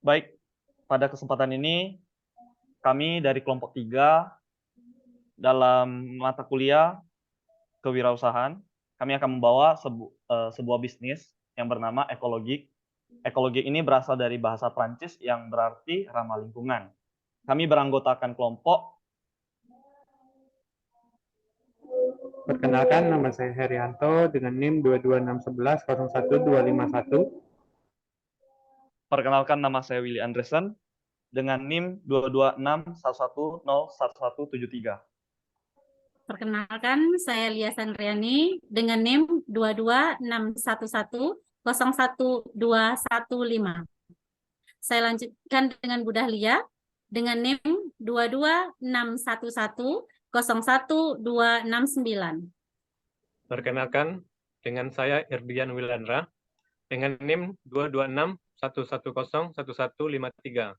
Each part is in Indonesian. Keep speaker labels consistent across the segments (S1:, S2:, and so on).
S1: Baik, pada kesempatan ini kami dari kelompok 3 dalam mata kuliah kewirausahaan, kami akan membawa sebuah bisnis yang bernama ekologi. Ekologi ini berasal dari bahasa Prancis yang berarti ramah lingkungan. Kami beranggotakan kelompok.
S2: Perkenalkan, nama saya Herianto dengan NIM 22611011251.
S1: Perkenalkan, nama saya Willy Andresen dengan NIM 22611011173.
S3: Perkenalkan, saya Lia Sandriani dengan NIM 22611011215. Saya lanjutkan dengan Bu Dahlia dengan NIM 22611011269.
S4: Perkenalkan, dengan saya Irdian Wilandra dengan NIM 22611011153.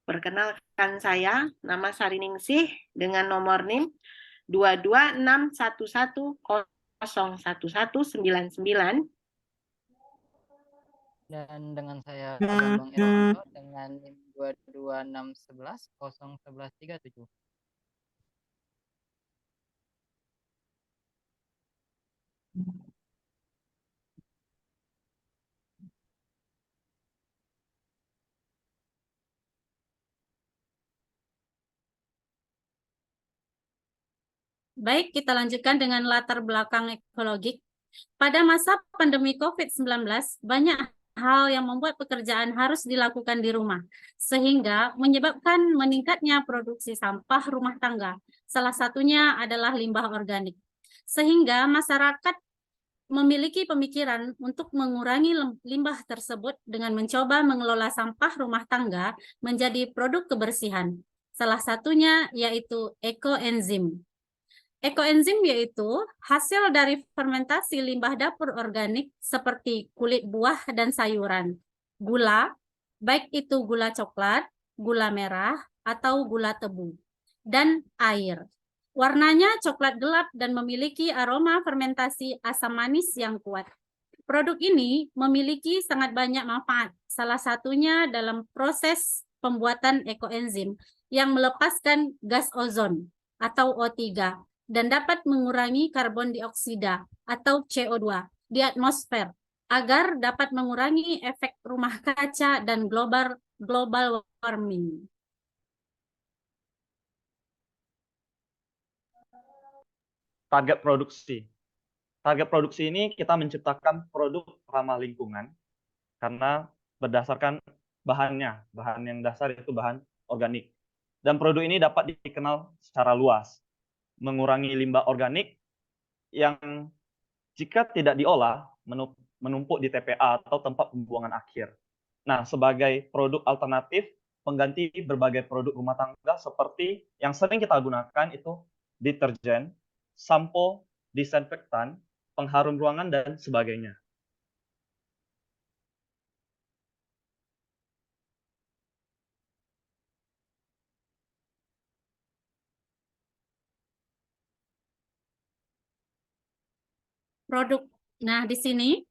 S5: Perkenalkan saya, nama Sariningsih dengan nomor NIM 22611011199.
S6: Dan dengan saya Bambang Irawanto dengan NIM 22611011137.
S3: Baik, kita lanjutkan dengan latar belakang ekologik. Pada masa pandemi COVID-19, banyak hal yang membuat pekerjaan harus dilakukan di rumah, sehingga menyebabkan meningkatnya produksi sampah rumah tangga. Salah satunya adalah limbah organik. Sehingga masyarakat memiliki pemikiran untuk mengurangi limbah tersebut dengan mencoba mengelola sampah rumah tangga menjadi produk kebersihan. Salah satunya yaitu ekoenzim. Ekoenzim yaitu hasil dari fermentasi limbah dapur organik seperti kulit buah dan sayuran, gula, baik itu gula coklat, gula merah, atau gula tebu, dan air. Warnanya coklat gelap dan memiliki aroma fermentasi asam manis yang kuat. Produk ini memiliki sangat banyak manfaat, salah satunya dalam proses pembuatan ekoenzim yang melepaskan gas ozon atau O3 dan dapat mengurangi karbon dioksida atau CO2 di atmosfer agar dapat mengurangi efek rumah kaca dan global warming.
S1: Target produksi. Target produksi ini kita menciptakan produk ramah lingkungan karena berdasarkan bahan yang dasar itu bahan organik. Dan produk ini dapat dikenal secara luas, mengurangi limbah organik yang jika tidak diolah menumpuk di TPA atau tempat pembuangan akhir. Nah, sebagai produk alternatif pengganti berbagai produk rumah tangga seperti yang sering kita gunakan itu deterjen, sampo, disinfektan, pengharum ruangan, dan sebagainya.
S3: Produk. Nah, di sini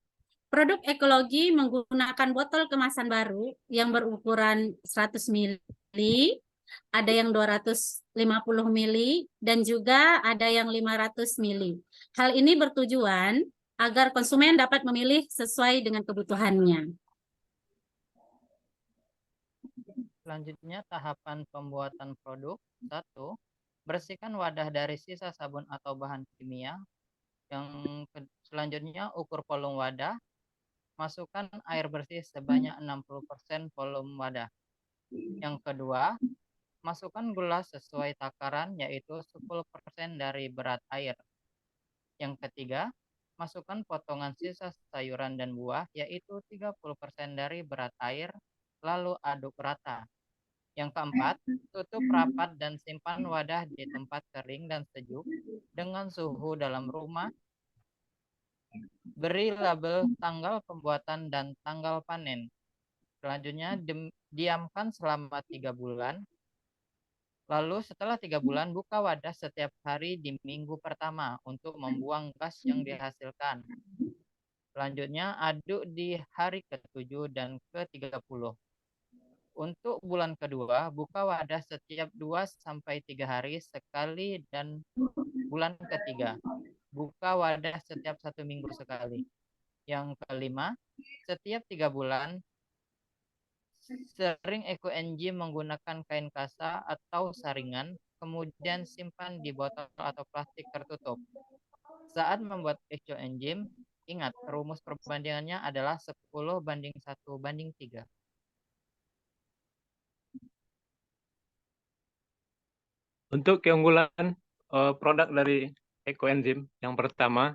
S3: produk ekologi menggunakan botol kemasan baru yang berukuran 100 ml, ada yang 250 ml, dan juga ada yang 500 ml. Hal ini bertujuan agar konsumen dapat memilih sesuai dengan kebutuhannya.
S6: Selanjutnya, tahapan pembuatan produk. 1. Bersihkan wadah dari sisa sabun atau bahan kimia. Selanjutnya, ukur volume wadah. Masukkan air bersih sebanyak 60% volume wadah. Yang kedua, masukkan gula sesuai takaran, yaitu 10% dari berat air. Yang ketiga, masukkan potongan sisa sayuran dan buah, yaitu 30% dari berat air, lalu aduk rata. Yang keempat, tutup rapat dan simpan wadah di tempat kering dan sejuk dengan suhu dalam rumah. Beri label tanggal pembuatan dan tanggal panen. Selanjutnya, diamkan selama 3 bulan. Lalu setelah 3 bulan, buka wadah setiap hari di minggu pertama untuk membuang gas yang dihasilkan. Selanjutnya aduk di hari ke-7 dan ke-30. Untuk bulan kedua, buka wadah setiap 2-3 hari sekali, dan bulan ketiga, buka wadah setiap 1 minggu sekali. Yang kelima, setiap 3 bulan, sering ekoenzim menggunakan kain kasa atau saringan, kemudian simpan di botol atau plastik tertutup. Saat membuat ekoenzim, ingat rumus perbandingannya adalah 10:1:3.
S4: Untuk keunggulan produk dari ekoenzim, yang pertama,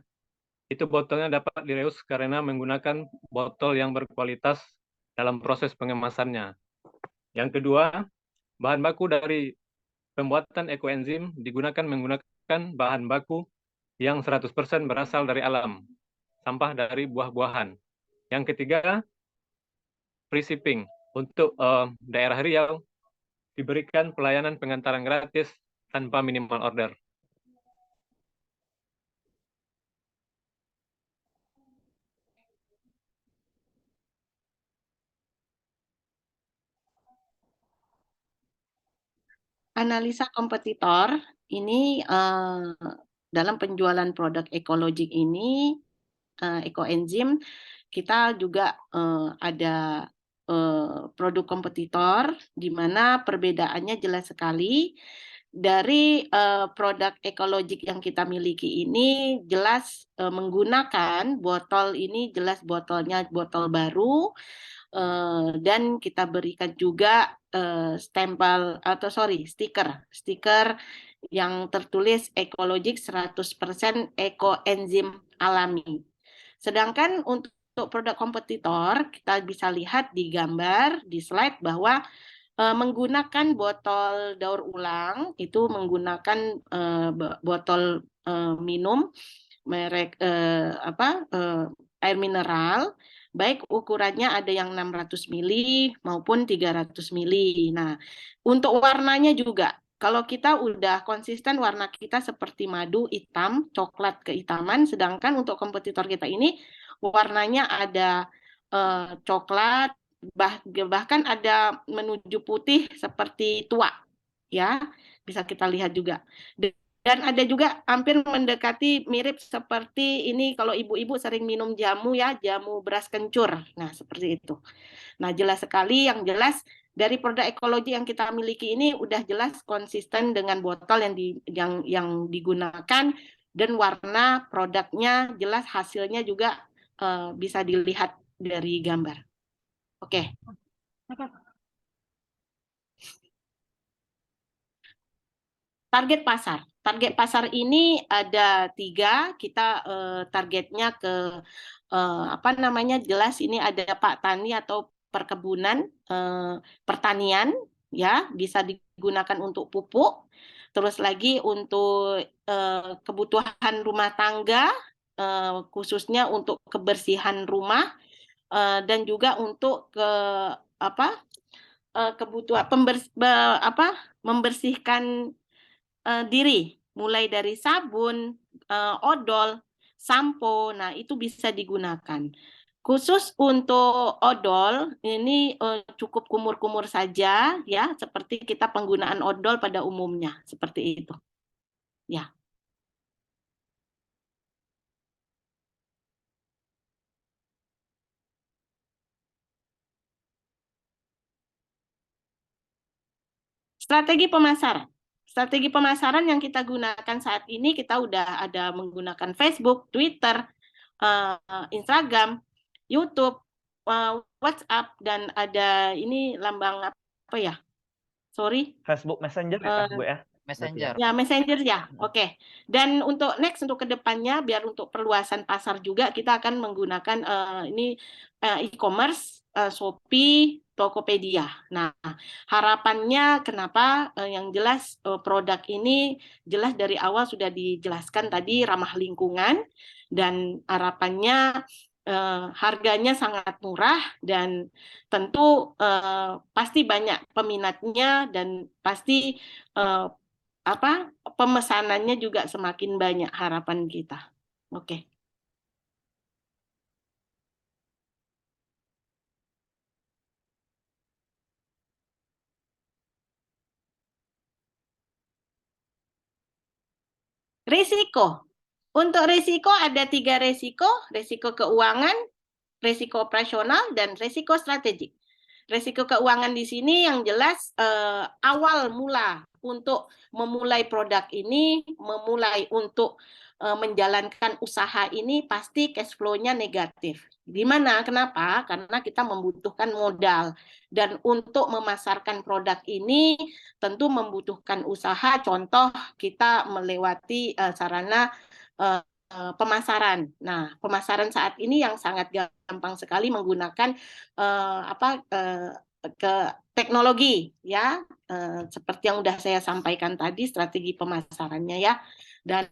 S4: itu botolnya dapat direus karena menggunakan botol yang berkualitas dalam proses pengemasannya. Yang kedua, bahan baku dari pembuatan ekoenzim menggunakan bahan baku yang 100% berasal dari alam, sampah dari buah-buahan. Yang ketiga, free shipping. Untuk daerah Riau, diberikan pelayanan pengantaran gratis tanpa minimal order.
S5: Analisa kompetitor ini dalam penjualan produk ekologik ini, ekoenzim, kita juga ada produk kompetitor di mana perbedaannya jelas sekali. Dari produk ekologik yang kita miliki ini jelas menggunakan botol ini, jelas botolnya botol baru, dan kita berikan juga stempel atau stiker yang tertulis ekologik 100% ekoenzim alami. Sedangkan untuk produk kompetitor kita bisa lihat di gambar di slide bahwa menggunakan botol daur ulang, itu menggunakan botol minum merek air mineral, baik ukurannya ada yang 600 mili maupun 300 mili. Nah, untuk warnanya juga, kalau kita udah konsisten warna kita seperti madu hitam, coklat kehitaman, sedangkan untuk kompetitor kita ini warnanya ada coklat, bahkan ada menuju putih seperti tua, ya, bisa kita lihat juga. Dan ada juga hampir mendekati mirip seperti ini kalau ibu-ibu sering minum jamu ya, jamu beras kencur. Nah, seperti itu. Nah, jelas sekali, yang jelas dari produk ekologi yang kita miliki ini udah jelas konsisten dengan botol yang digunakan, dan warna produknya jelas, hasilnya juga bisa dilihat dari gambar. Oke. Target pasar. Target pasar ini ada 3. Kita targetnya ke jelas ini ada Pak Tani atau perkebunan, pertanian, ya, bisa digunakan untuk pupuk. Terus lagi untuk kebutuhan rumah tangga, khususnya untuk kebersihan rumah, dan juga untuk kebutuhan membersihkan diri, mulai dari sabun, odol, sampo. Nah, itu bisa digunakan. Khusus untuk odol, ini cukup kumur-kumur saja, ya, seperti kita penggunaan odol pada umumnya, seperti itu. Ya. Strategi pemasaran. Strategi pemasaran yang kita gunakan saat ini, kita udah ada menggunakan Facebook, Twitter, Instagram, YouTube, WhatsApp, dan ada ini lambang apa ya? Sorry.
S1: Facebook Messenger ya, Bu ya?
S6: Messenger.
S5: Ya, Messenger ya. Oke. Dan untuk kedepannya, biar untuk perluasan pasar juga, kita akan menggunakan e-commerce, Shopee, Tokopedia. Nah, harapannya kenapa? Yang jelas produk ini jelas dari awal sudah dijelaskan tadi, ramah lingkungan, dan harapannya harganya sangat murah, dan tentu pasti banyak peminatnya, dan pasti pemesanannya juga semakin banyak, harapan kita. Oke. Risiko. Untuk risiko ada 3 risiko keuangan, risiko operasional, dan risiko strategik. Risiko keuangan di sini yang jelas awal mula untuk memulai produk ini, memulai untuk menjalankan usaha ini pasti cash flow-nya negatif. Di mana? Kenapa? Karena kita membutuhkan modal. Dan untuk memasarkan produk ini tentu membutuhkan usaha. Contoh, kita melewati sarana pemasaran. Nah, pemasaran saat ini yang sangat gampang sekali menggunakan ke teknologi, ya, seperti yang sudah saya sampaikan tadi, strategi pemasarannya, ya. Dan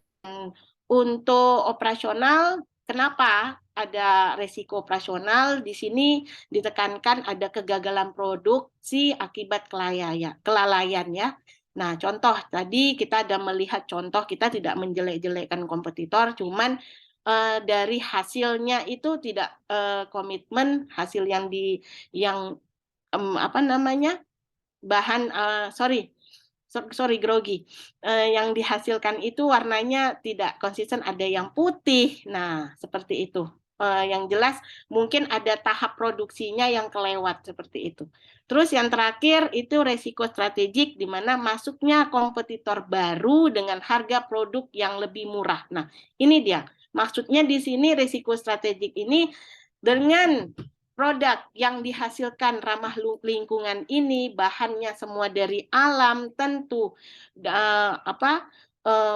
S5: untuk operasional, kenapa ada resiko operasional? Di sini ditekankan ada kegagalan produksi akibat kelalaian, ya. Nah, contoh tadi kita ada melihat contoh, kita tidak menjelek-jelekkan kompetitor, cuman dari hasilnya itu tidak komitmen hasil yang bahan grogi yang dihasilkan itu warnanya tidak konsisten, ada yang putih. Nah, seperti itu. Yang jelas mungkin ada tahap produksinya yang kelewat seperti itu. Terus yang terakhir itu resiko strategik, di mana masuknya kompetitor baru dengan harga produk yang lebih murah. Nah, ini dia. Maksudnya di sini resiko strategik ini dengan produk yang dihasilkan ramah lingkungan ini, bahannya semua dari alam, tentu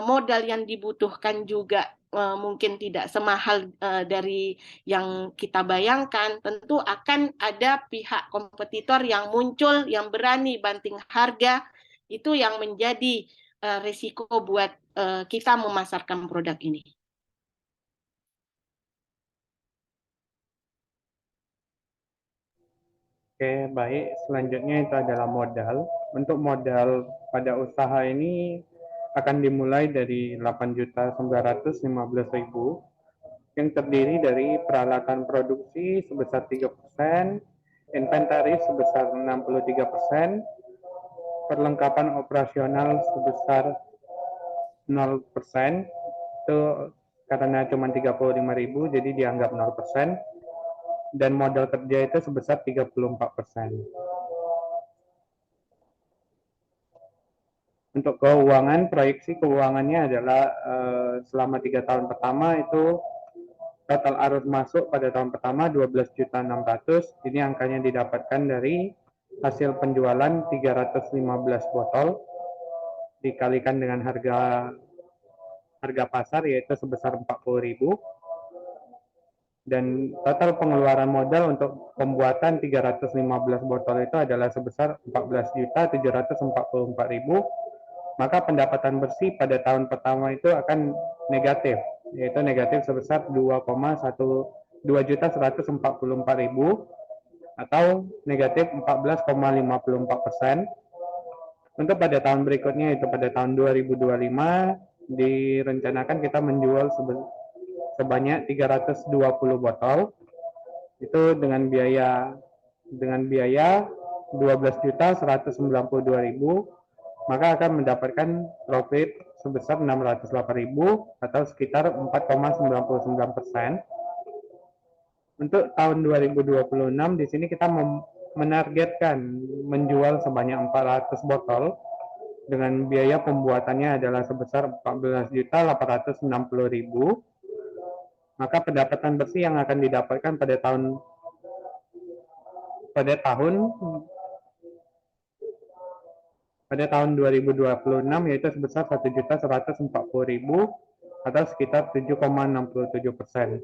S5: modal yang dibutuhkan juga mungkin tidak semahal dari yang kita bayangkan. Tentu akan ada pihak kompetitor yang muncul, yang berani banting harga. Itu yang menjadi risiko buat kita memasarkan produk ini.
S2: Oke, baik. Selanjutnya itu adalah modal. Untuk modal pada usaha ini akan dimulai dari 8.915.000 yang terdiri dari peralatan produksi sebesar 3%, inventaris sebesar 63%, perlengkapan operasional sebesar 0%, itu karena cuma 35.000 jadi dianggap 0%, dan modal kerja itu sebesar 34%. Untuk keuangan, proyeksi keuangannya adalah selama 3 tahun pertama itu total arus masuk pada tahun pertama 12.600.000. Ini angkanya didapatkan dari hasil penjualan 315 botol dikalikan dengan harga pasar yaitu sebesar 40.000. Dan total pengeluaran modal untuk pembuatan 315 botol itu adalah sebesar 14.744.000. Maka pendapatan bersih pada tahun pertama itu akan negatif, yaitu negatif sebesar 2.124.000 atau negatif 14,54%. Untuk pada tahun berikutnya, itu pada tahun 2025, direncanakan kita menjual sebanyak 320 botol, itu dengan biaya 12.192.000, maka akan mendapatkan profit sebesar 608.000 atau sekitar 4,99%. Untuk tahun 2026 di sini kita menargetkan menjual sebanyak 400 botol dengan biaya pembuatannya adalah sebesar 14.860.000. Maka pendapatan bersih yang akan didapatkan pada tahun 2026 yaitu sebesar 1.140.000 atau sekitar 7,67%.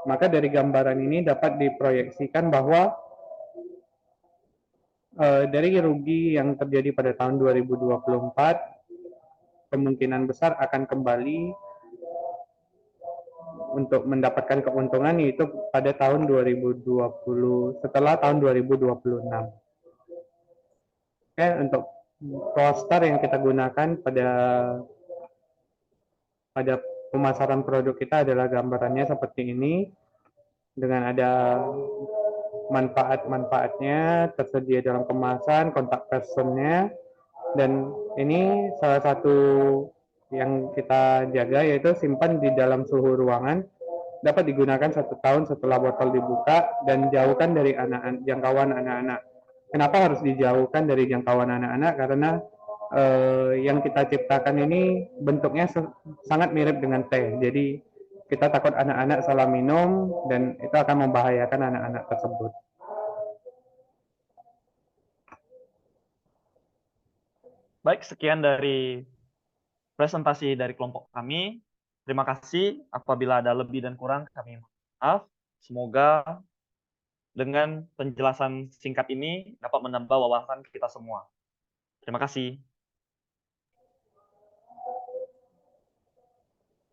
S2: Maka dari gambaran ini dapat diproyeksikan bahwa dari rugi yang terjadi pada tahun 2024 kemungkinan besar akan kembali untuk mendapatkan keuntungan yaitu pada tahun 2020 setelah tahun 2026. Oke, untuk roster yang kita gunakan pada pemasaran produk kita adalah gambarannya seperti ini, dengan ada manfaat-manfaatnya tersedia dalam kemasan, kontak personnya, dan ini salah satu yang kita jaga yaitu simpan di dalam suhu ruangan, dapat digunakan 1 tahun setelah botol dibuka, dan jauhkan dari jangkauan anak-anak. Kenapa harus dijauhkan dari jangkauan anak-anak? Karena yang kita ciptakan ini bentuknya sangat mirip dengan teh. Jadi kita takut anak-anak salah minum dan itu akan membahayakan anak-anak tersebut.
S1: Baik, sekian dari presentasi dari kelompok kami. Terima kasih. Apabila ada lebih dan kurang, kami mohon maaf. Semoga dengan penjelasan singkat ini dapat menambah wawasan kita semua. Terima kasih.